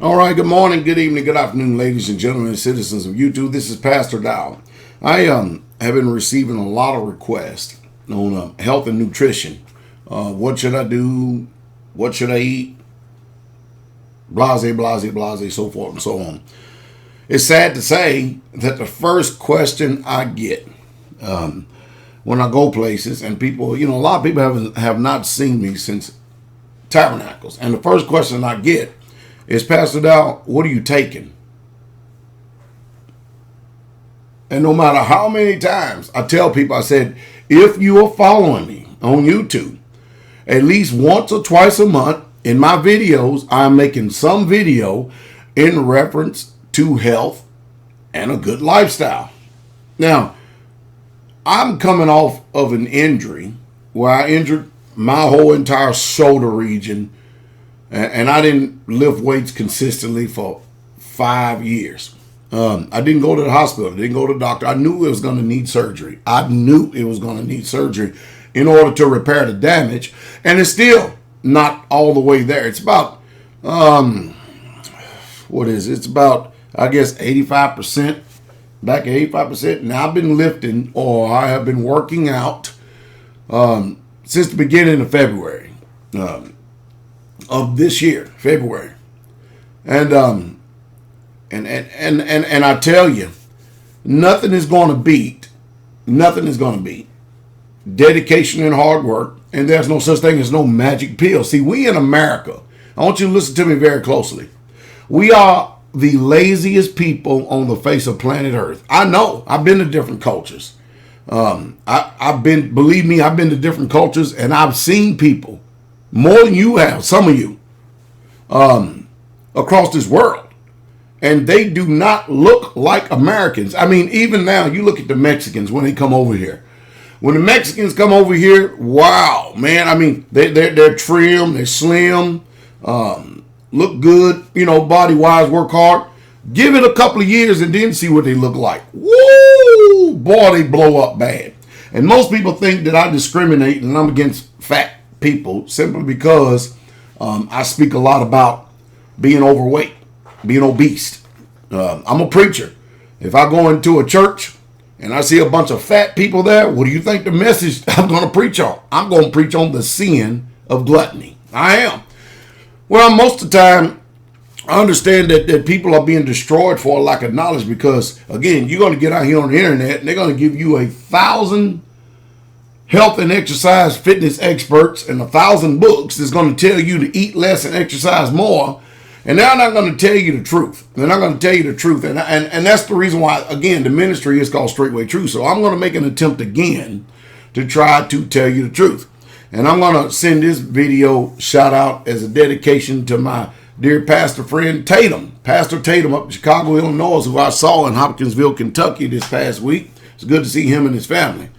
All right, good morning, good evening, good afternoon, ladies and gentlemen, and citizens of YouTube. This is Pastor Dowell. I have been receiving a lot of requests on health and nutrition. What should I do? What should I eat? Blase, so forth and so on. It's sad to say that the first question I get when I go places, and people, a lot of people have not seen me since Tabernacles, and the first question I get is, Pastor Dowell, what are you taking? And no matter how many times I tell people, I said, if you are following me on YouTube, at least once or twice a month in my videos, I'm making some video in reference to health and a good lifestyle. Now, I'm coming off of an injury where I injured my whole entire shoulder region, and I didn't lift weights consistently for 5 years. I didn't go to the hospital. I didn't go to the doctor. I knew it was going to need surgery. In order to repair the damage. And it's still not all the way there. It's about, It's about, I guess, 85%. Back at 85%. Now I've been lifting, or I have been working out since the beginning of February. Of this year, February, and I tell you, nothing is going to beat dedication and hard work, and there's no such thing as no magic pill. See, we in America, I want you to listen to me very closely. We are the laziest people on the face of planet Earth. I know. I've been to different cultures. Believe me, I've been to different cultures, and I've seen people, more than you have, some of you, across this world. And they do not look like Americans. I mean, even now, you look at the Mexicans when they come over here. When the Mexicans come over here, wow, man. I mean, they're trim, they're slim, look good, body-wise, work hard. Give it a couple of years and then see what they look like. Woo! Boy, they blow up bad. And most people think that I discriminate and I'm against fat people simply because I speak a lot about being overweight, being obese. I'm a preacher. If I go into a church and I see a bunch of fat people there, what do you think the message I'm going to preach on? I'm going to preach on the sin of gluttony. I am. Well, most of the time, I understand that people are being destroyed for a lack of knowledge because, again, you're going to get out here on the internet and they're going to give you 1,000 health and exercise fitness experts and 1,000 books that's going to tell you to eat less and exercise more, and they're not going to tell you the truth. They're not going to tell you the truth, and that's the reason why, again, the ministry is called Straightway Truth. So I'm going to make an attempt again to try to tell you the truth, and I'm going to send this video shout out as a dedication to my dear pastor friend Tatum, Pastor Tatum up in Chicago, Illinois, who I saw in Hopkinsville, Kentucky this past week. It's good to see him and his family.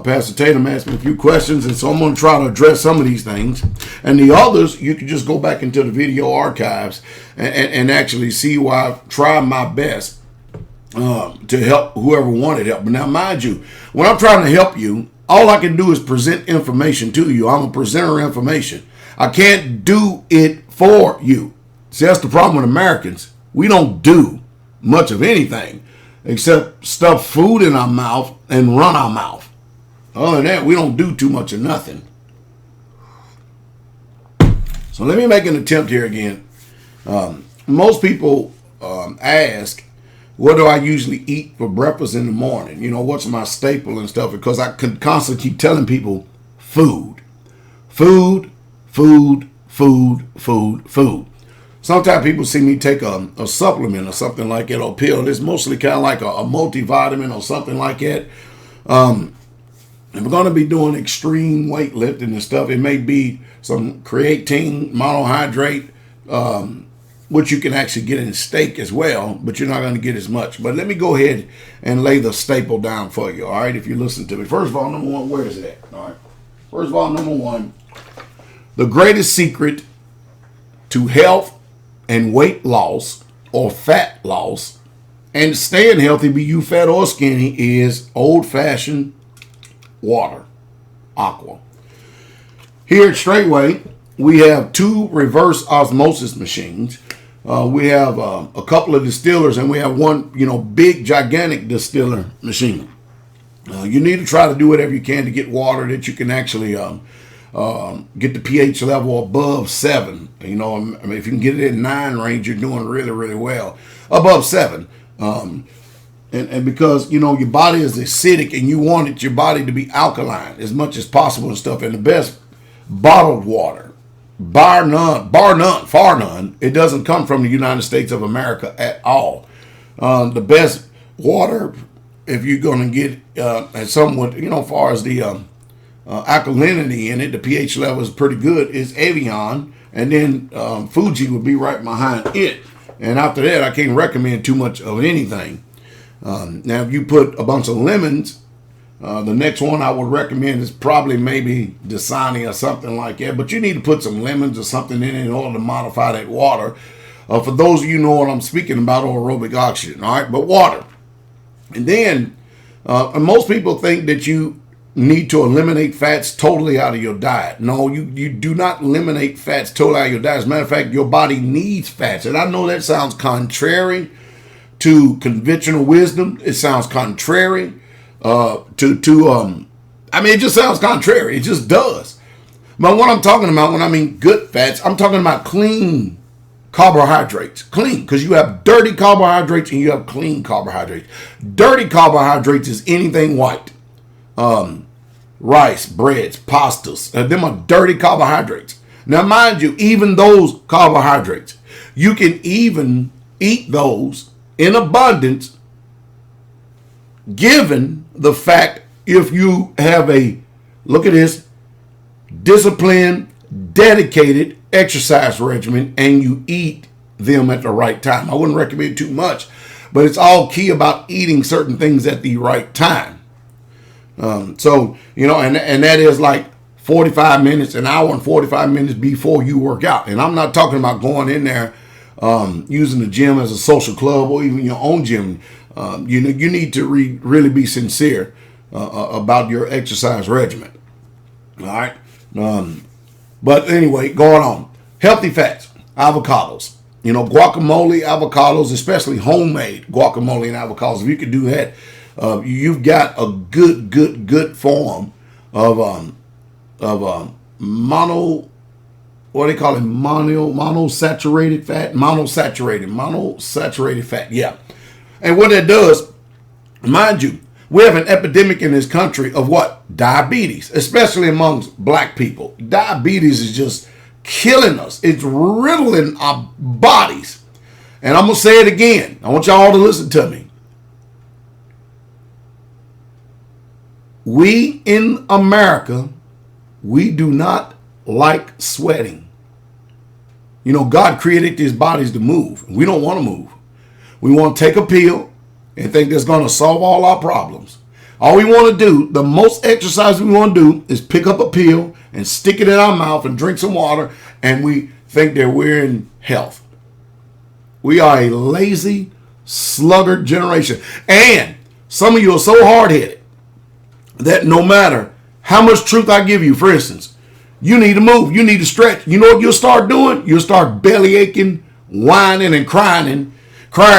Pastor Tatum asked me a few questions, and so I'm going to try to address some of these things. And the others, you can just go back into the video archives and actually see where I've tried my best to help whoever wanted help. But now, mind you, when I'm trying to help you, all I can do is present information to you. I'm a presenter of information. I can't do it for you. See, that's the problem with Americans. We don't do much of anything except stuff food in our mouth and run our mouth. Other than that, we don't do too much of nothing. So let me make an attempt here again. Most people ask, what do I usually eat for breakfast in the morning? What's my staple and stuff? Because I could constantly keep telling people food. Food, food, food, food, food. Sometimes people see me take a supplement or something like that, or pill. It's mostly kind of like a multivitamin or something like that. If we're going to be doing extreme weightlifting and stuff, it may be some creatine, monohydrate, which you can actually get in steak as well, but you're not going to get as much. But let me go ahead and lay the staple down for you, all right, if you listen to me. First of all, number one, where is it at? All right. First of all, number one, the greatest secret to health and weight loss or fat loss and staying healthy, be you fat or skinny, is old-fashioned water, aqua. Here at Straightway, we have 2 reverse osmosis machines. We have a couple of distillers, and we have one, big, gigantic distiller machine. You need to try to do whatever you can to get water that you can actually get the pH level above 7. If you can get it at 9 range, you're doing really, really well. Above 7. And because, your body is acidic and you want your body to be alkaline as much as possible and stuff. And the best bottled water, far none, it doesn't come from the United States of America at all. The best water, if you're going to get somewhat, as far as the alkalinity in it, the pH level is pretty good, is Evian. And then Fuji would be right behind it. And after that, I can't recommend too much of anything. Now, if you put a bunch of lemons, the next one I would recommend is probably maybe Dasani or something like that. But you need to put some lemons or something in order to modify that water. For those of you who know what I'm speaking about, aerobic oxygen. All right, but water. And then most people think that you need to eliminate fats totally out of your diet. No, you do not eliminate fats totally out of your diet. As a matter of fact, your body needs fats. And I know that sounds contrary to conventional wisdom. It sounds contrary it just sounds contrary. It just does. But what I'm talking about when I mean good fats, I'm talking about clean carbohydrates. Clean, because you have dirty carbohydrates and you have clean carbohydrates. Dirty carbohydrates is anything white. Rice, breads, pastas. Them are dirty carbohydrates. Now, mind you, even those carbohydrates, you can even eat those in abundance, given the fact if you have look at this, disciplined, dedicated exercise regimen and you eat them at the right time. I wouldn't recommend too much, but it's all key about eating certain things at the right time. And that is like 45 minutes, an hour and 45 minutes before you work out. And I'm not talking about going in there using the gym as a social club or even your own gym. You need to really be sincere about your exercise regimen. All right. But anyway, going on. Healthy fats, avocados. Guacamole, avocados, especially homemade guacamole and avocados. If you could do that, you've got a good form of monosaturated fat. Yeah. And what that does, mind you, we have an epidemic in this country of what? Diabetes, especially amongst black people. Diabetes is just killing us. It's riddling our bodies. And I'm going to say it again. I want y'all to listen to me. We in America, we do not like sweating. God created these bodies to move. We don't want to move. We want to take a pill and think that's going to solve all our problems. All we want to do, the most exercise we want to do is pick up a pill and stick it in our mouth and drink some water, and we think that we're in health. We are a lazy, sluggard generation. And some of you are so hard-headed that no matter how much truth I give you, for instance, you need to move, you need to stretch. You know what you'll start doing? You'll start belly aching, whining, and crying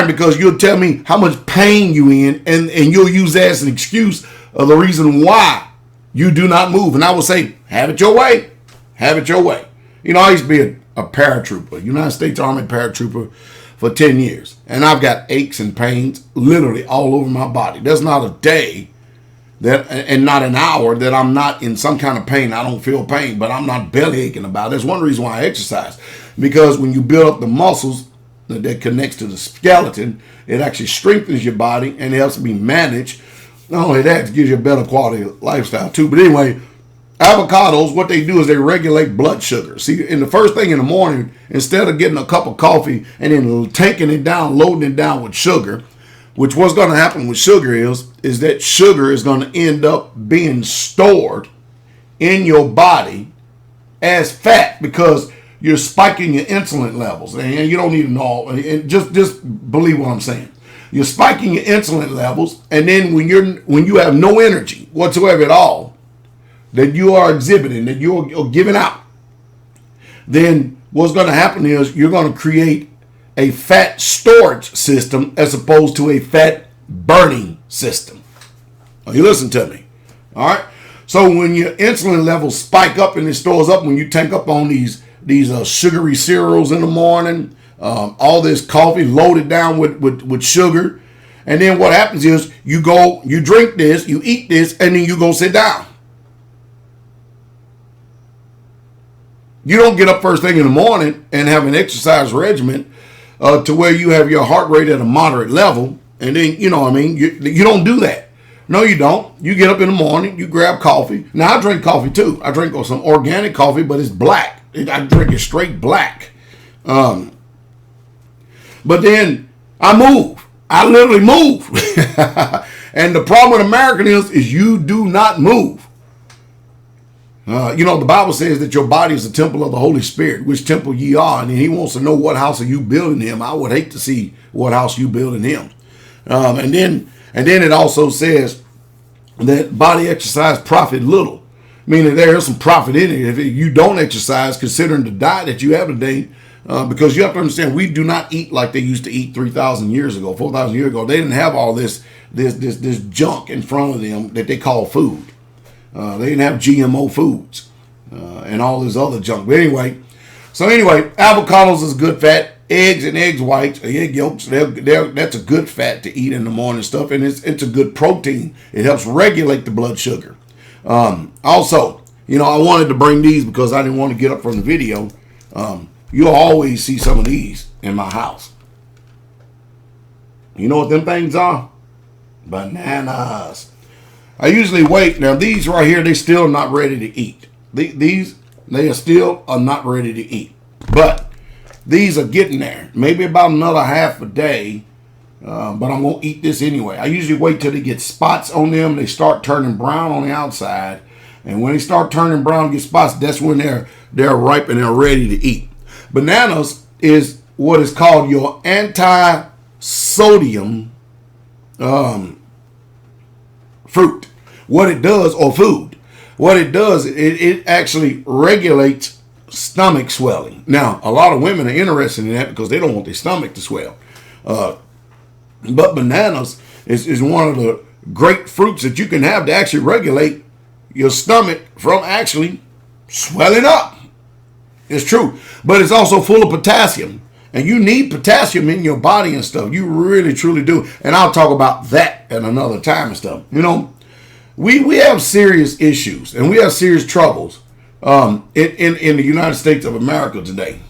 because you'll tell me how much pain you in, and you'll use that as an excuse of the reason why you do not move. And I will say, have it your way. Have it your way. I used to be a paratrooper, United States Army paratrooper for 10 years. And I've got aches and pains literally all over my body. There's not a day and not an hour that I'm not in some kind of pain. I don't feel pain, but I'm not belly aching about it. That's one reason why I exercise. Because when you build up the muscles that connects to the skeleton, it actually strengthens your body and it helps it be managed. Not only that, it gives you a better quality of lifestyle too. But anyway, avocados, what they do is they regulate blood sugar. See, in the first thing in the morning, instead of getting a cup of coffee and then taking it down, loading it down with sugar, which what's going to happen with sugar is that sugar is going to end up being stored in your body as fat because you're spiking your insulin levels. And you don't need to know. And just believe what I'm saying. You're spiking your insulin levels, and then when you have no energy whatsoever at all that you are exhibiting, that you're giving out, then what's going to happen is you're going to create a fat storage system as opposed to a fat burning system. Are you listening to me? All right. So when your insulin levels spike up and it stores up when you tank up on these sugary cereals in the morning, all this coffee loaded down with sugar, and then what happens is you drink this, you eat this, and then you go sit down. You don't get up first thing in the morning and have an exercise regimen to where you have your heart rate at a moderate level, and then you don't do that. No, you don't. You get up in the morning, you grab coffee. Now, I drink coffee too. I drink some organic coffee, but it's black. I drink it straight black. But then I move. I literally move. And the problem with Americans is you do not move. The Bible says that your body is the temple of the Holy Spirit, which temple ye are. And he wants to know what house are you building him. I would hate to see what house you building him. And then it also says that body exercise profit little, meaning there is some profit in it if you don't exercise, considering the diet that you have today. Because you have to understand, we do not eat like they used to eat 3,000 years ago, 4,000 years ago. They didn't have all this junk in front of them that they call food. They didn't have GMO foods and all this other junk. But anyway, avocados is good fat. Eggs and egg whites, egg yolks, that's a good fat to eat in the morning stuff, and it's a good protein. It helps regulate the blood sugar. Also, I wanted to bring these because I didn't want to get up from the video. You'll always see some of these in my house. You know what them things are? Bananas. I usually wait. Now, these right here, they still not ready to eat. They are still not ready to eat. But these are getting there. Maybe about another half a day, but I'm going to eat this anyway. I usually wait till they get spots on them. They start turning brown on the outside. And when they start turning brown and get spots, that's when they're ripe and they're ready to eat. Bananas is what is called your anti-sodium fruit. What it does it actually regulates stomach swelling. Now, a lot of women are interested in that because they don't want their stomach to swell. But bananas is one of the great fruits that you can have to actually regulate your stomach from actually swelling up. It's true. But it's also full of potassium. And you need potassium in your body and stuff. You really, truly do. And I'll talk about that at another time and stuff. We have serious issues and we have serious troubles in the United States of America today.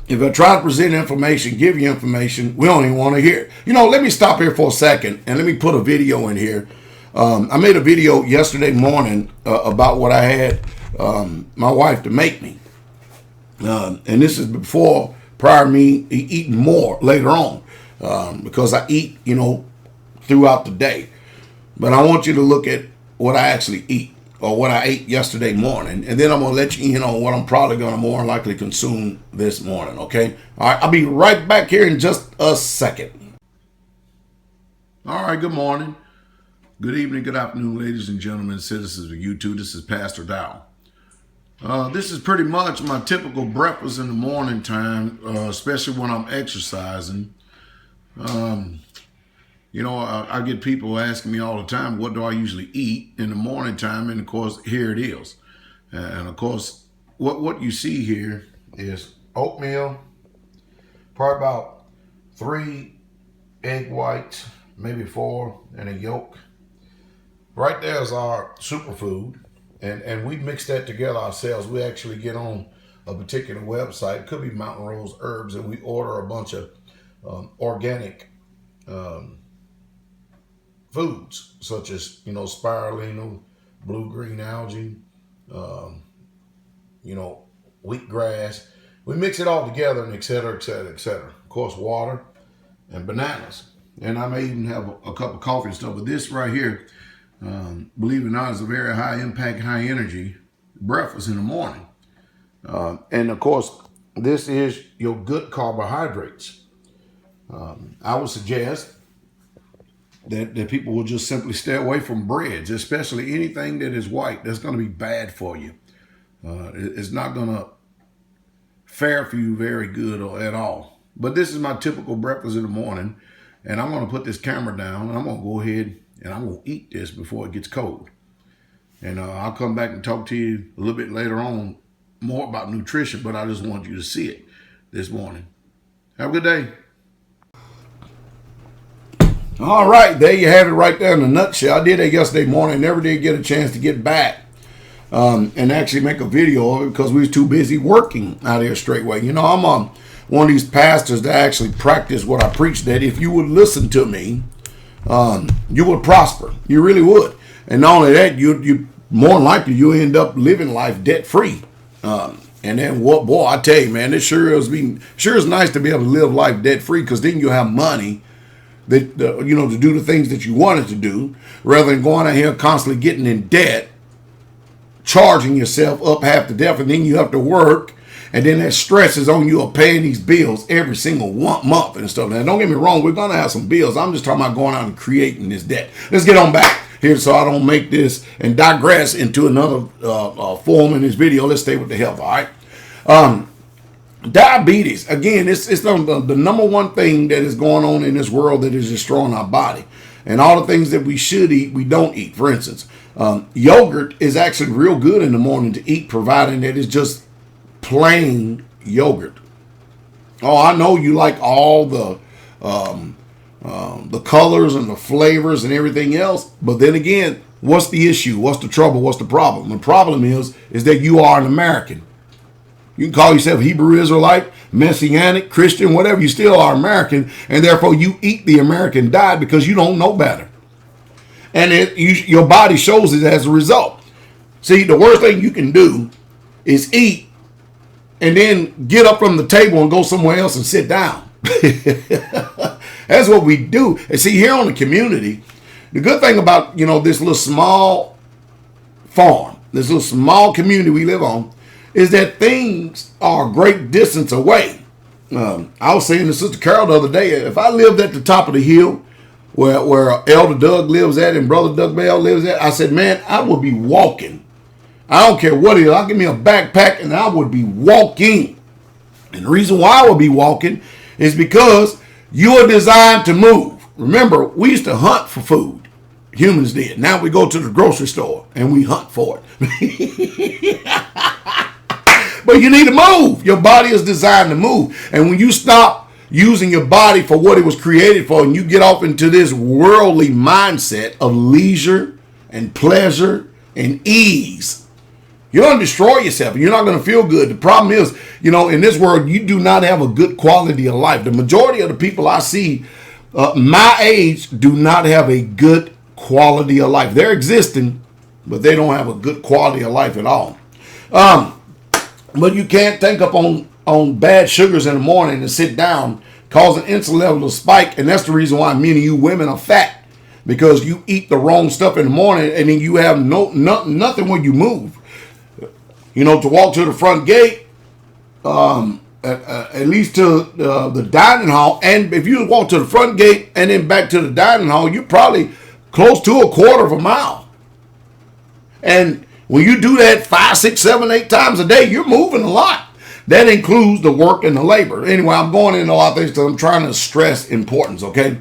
If I try to present information, give you information, we don't even want to hear it. Let me stop here for a second and let me put a video in here. I made a video yesterday morning about what I had my wife to make me. And this is prior to me eating more later on because I eat, throughout the day. But I want you to look at what I actually eat or what I ate yesterday morning. And then I'm going to let you in on what I'm probably going to more likely consume this morning. Okay. All right. I'll be right back here in just a second. All right. Good morning. Good evening. Good afternoon, ladies and gentlemen, citizens of YouTube. This is Pastor Dowell. This is pretty much my typical breakfast in the morning time, especially when I'm exercising. I get people asking me all the time, what do I usually eat in the morning time? And of course, here it is. And of course, what you see here is oatmeal, probably about 3 egg whites, maybe 4, and a yolk. Right there is our superfood. And we mix that together ourselves. We actually get on a particular website, it could be Mountain Rose Herbs, and we order a bunch of organic foods, such as, spirulina, blue-green algae, wheatgrass. We mix it all together and et cetera, et cetera, et cetera. Of course, water and bananas. And I may even have a cup of coffee and stuff. But this right here, believe it or not, is a very high impact, high energy breakfast in the morning. And of course, this is your good carbohydrates. I would suggest that people will just simply stay away from breads, especially anything that is white. That's going to be bad for you. It's not going to fare for you very good or at all. But this is my typical breakfast in the morning, and I'm going to put this camera down, and I'm going to go ahead and I'm going to eat this before it gets cold. And I'll come back and talk to you a little bit later on more about nutrition, but I just want you to see it this morning. Have a good day. All right, there you have it right there in a nutshell. I did that yesterday morning. Never did get a chance to get back and actually make a video of it because we was too busy working out here straightway. You know, I'm one of these pastors that actually practice what I preach, that if you would listen to me, you would prosper. You really would. And not only that, you more than likely you end up living life debt free. And then what, boy, I tell you, man, it sure is nice to be able to live life debt free, because then you have money that to do the things that you wanted to do, rather than going out here constantly getting in debt, charging yourself up half to death, and then you have to work, and then that stress is on you of paying these bills every single month and stuff. Now, don't get me wrong, we're gonna have some bills. I'm just talking about going out and creating this debt. Let's get on back here so I don't make this and digress into another form in this video. Let's stay with the health, all right? Diabetes, again, it's the number one thing that is going on in this world that is destroying our body. And all the things that we should eat, we don't eat. For instance, yogurt is actually real good in the morning to eat, providing that it's just plain yogurt. Oh, I know you like all the colors and the flavors and everything else, but then again, what's the issue? What's the trouble? What's the problem? The problem is that you are an American. You can call yourself Hebrew Israelite, Messianic, Christian, whatever. You still are American, and therefore you eat the American diet because you don't know better. And your body shows it as a result. See, the worst thing you can do is eat and then get up from the table and go somewhere else and sit down. That's what we do. And see, here on the community, the good thing about, this little small farm, this little small community we live on, is that things are a great distance away. I was saying to Sister Carol the other day, if I lived at the top of the hill where Elder Doug lives at and Brother Doug Bell lives at, I said, man, I would be walking. I don't care what it is. I'll give me a backpack and I would be walking. And the reason why I would be walking is because you are designed to move. Remember, we used to hunt for food. Humans did. Now we go to the grocery store and we hunt for it. But you need to move. Your body is designed to move. And when you stop using your body for what it was created for, and you get off into this worldly mindset of leisure and pleasure and ease, you're going to destroy yourself and you're not going to feel good. The problem is, in this world, you do not have a good quality of life. The majority of the people I see my age do not have a good quality of life. They're existing, but they don't have a good quality of life at all. But you can't think up on bad sugars in the morning and sit down, causing insulin level to spike. And that's the reason why many of you women are fat, because you eat the wrong stuff in the morning and then you have nothing when you move. To walk to the front gate, at least to the dining hall. And if you walk to the front gate and then back to the dining hall, you're probably close to a quarter of a mile. And when you do that 5, 6, 7, 8 times a day, you're moving a lot. That includes the work and the labor. Anyway, I'm going into a lot of things because I'm trying to stress importance, okay?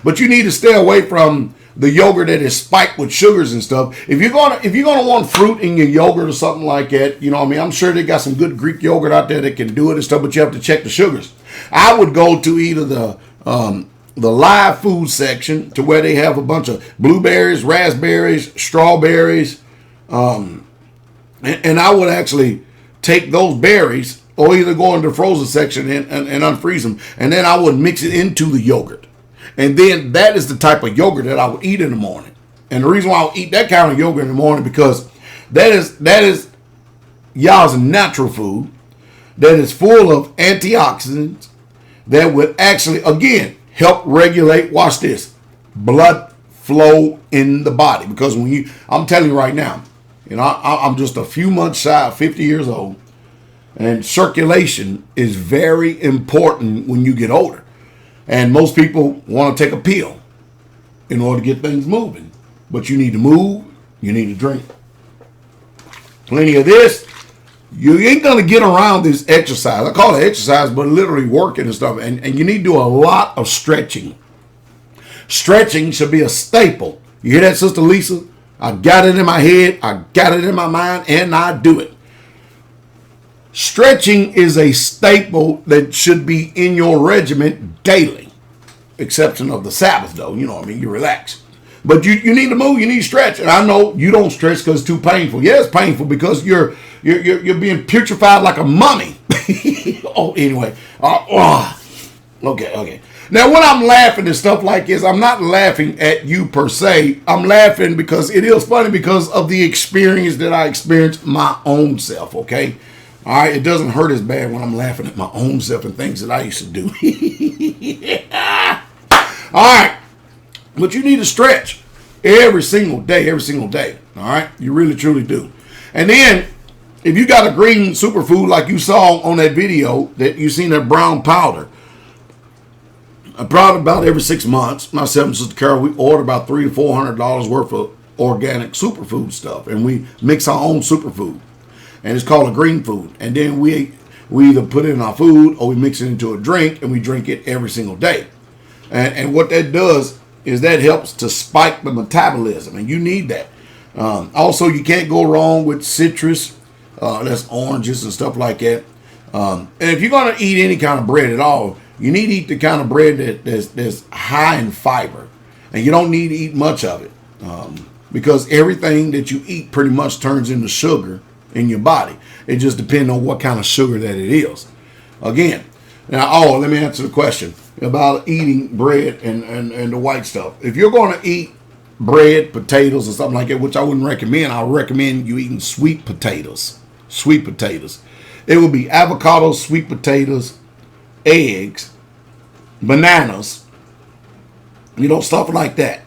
But you need to stay away from the yogurt that is spiked with sugars and stuff. If you're gonna want fruit in your yogurt or something like that, I'm sure they got some good Greek yogurt out there that can do it and stuff, but you have to check the sugars. I would go to either the live food section, to where they have a bunch of blueberries, raspberries, strawberries, and I would actually take those berries, or either go into the frozen section and unfreeze them, and then I would mix it into the yogurt. And then that is the type of yogurt that I would eat in the morning. And the reason why I would eat that kind of yogurt in the morning, because that is y'all's natural food that is full of antioxidants that would actually, again, help regulate, watch this, blood flow in the body. Because I'm telling you right now, I'm just a few months shy of 50 years old, and circulation is very important when you get older. And most people want to take a pill in order to get things moving. But you need to move, you need to drink plenty of this, You ain't going to get around this exercise. I call it exercise, but literally working and stuff. And you need to do a lot of stretching. Stretching should be a staple. You hear that, Sister Lisa? I got it in my head, I got it in my mind, and I do it. Stretching is a staple that should be in your regimen daily. Exception of the Sabbath, though. You know what I mean? You relax. But you need to move, you need to stretch. And I know you don't stretch because it's too painful. Yeah, it's painful because you're being putrefied like a mummy. Oh, anyway. Okay. Now, when I'm laughing and stuff like this, I'm not laughing at you per se. I'm laughing because it is funny because of the experience that I experienced my own self, okay? All right, it doesn't hurt as bad when I'm laughing at my own self and things that I used to do. All right. But you need to stretch every single day, all right? You really, truly do. And then, if you got a green superfood like you saw on that video, that you seen that brown powder, about every 6 months, myself and Sister Carol, we order about $300 to $400 worth of organic superfood stuff. And we mix our own superfood. And it's called a green food. And then we either put it in our food or we mix it into a drink and we drink it every single day. And what that does is that helps to spike the metabolism, and you need that. Also, you can't go wrong with citrus, that's oranges and stuff like that. And if you're going to eat any kind of bread at all, you need to eat the kind of bread that's high in fiber, and you don't need to eat much of it, because everything that you eat pretty much turns into sugar in your body. It just depends on what kind of sugar that it is. Again, now, let me answer the question about eating bread and the white stuff. If you're going to eat bread, potatoes, or something like that, which I wouldn't recommend, I would recommend you eating sweet potatoes. Sweet potatoes. It would be avocado, sweet potatoes, eggs, bananas, stuff like that.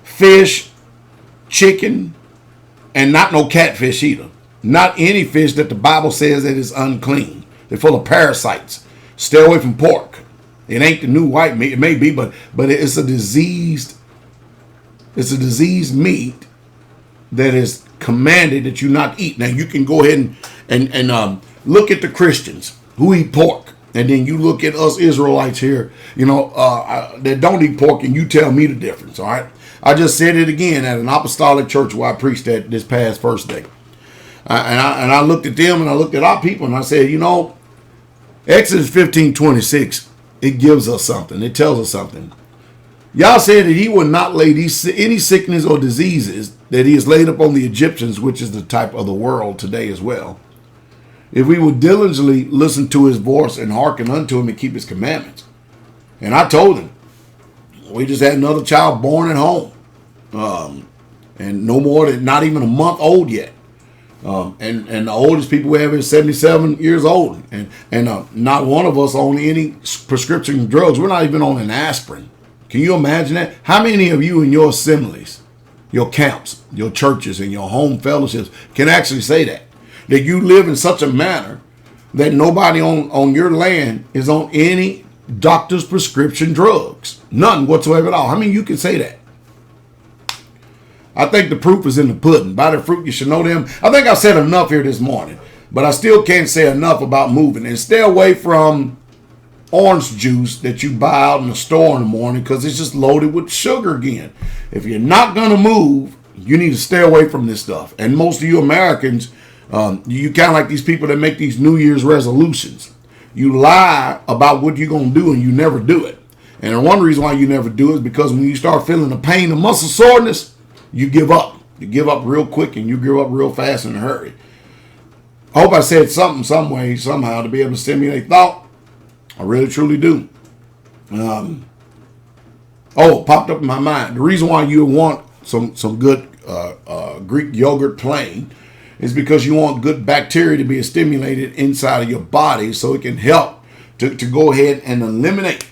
Fish, chicken, and not no catfish either. Not any fish that the Bible says that is unclean. They're full of parasites. Stay away from pork. It ain't the new white meat. It may be, but it's a diseased meat that is commanded that you not eat. Now you can go ahead and look at the Christians who eat pork, and then you look at us Israelites here, that don't eat pork, and you tell me the difference. All right, I just said it again at an apostolic church where I preached at this past first day, and I looked at them and I looked at our people and I said, Exodus 15:26. It gives us something. It tells us something. Yah said that he will not lay any sickness or diseases that he has laid upon the Egyptians, which is the type of the world today as well, if we would diligently listen to his voice and hearken unto him and keep his commandments. And I told him, we just had another child born at home. And no more than not even a month old yet. And the oldest people we have is 77 years old. And not one of us on any prescription drugs. We're not even on an aspirin. Can you imagine that? How many of you in your assemblies, your camps, your churches, and your home fellowships can actually say that? That you live in such a manner that nobody on your land is on any doctor's prescription drugs. None whatsoever at all. How many of you can say that? I think the proof is in the pudding. By the fruit you should know them. I think I said enough here this morning, but I still can't say enough about moving. And stay away from orange juice that you buy out in the store in the morning because it's just loaded with sugar again. If you're not going to move, you need to stay away from this stuff. And most of you Americans, you kind of like these people that make these New Year's resolutions. You lie about what you're going to do and you never do it. And one reason why you never do it is because when you start feeling the pain, the muscle soreness, you give up. You give up real quick and you give up real fast in a hurry. I hope I said something some way, somehow, to be able to stimulate thought. I really, truly do. It popped up in my mind. The reason why you want some good Greek yogurt plain is because you want good bacteria to be stimulated inside of your body so it can help to go ahead and eliminate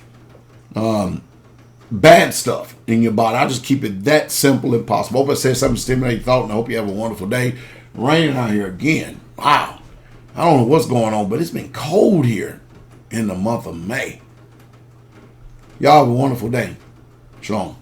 bad stuff in your body. I just keep it that simple and possible. Hope I said something to stimulate thought, and I hope you have a wonderful day. Raining out here again. Wow. I don't know what's going on, but it's been cold here in the month of May. Y'all have a wonderful day. Shalom.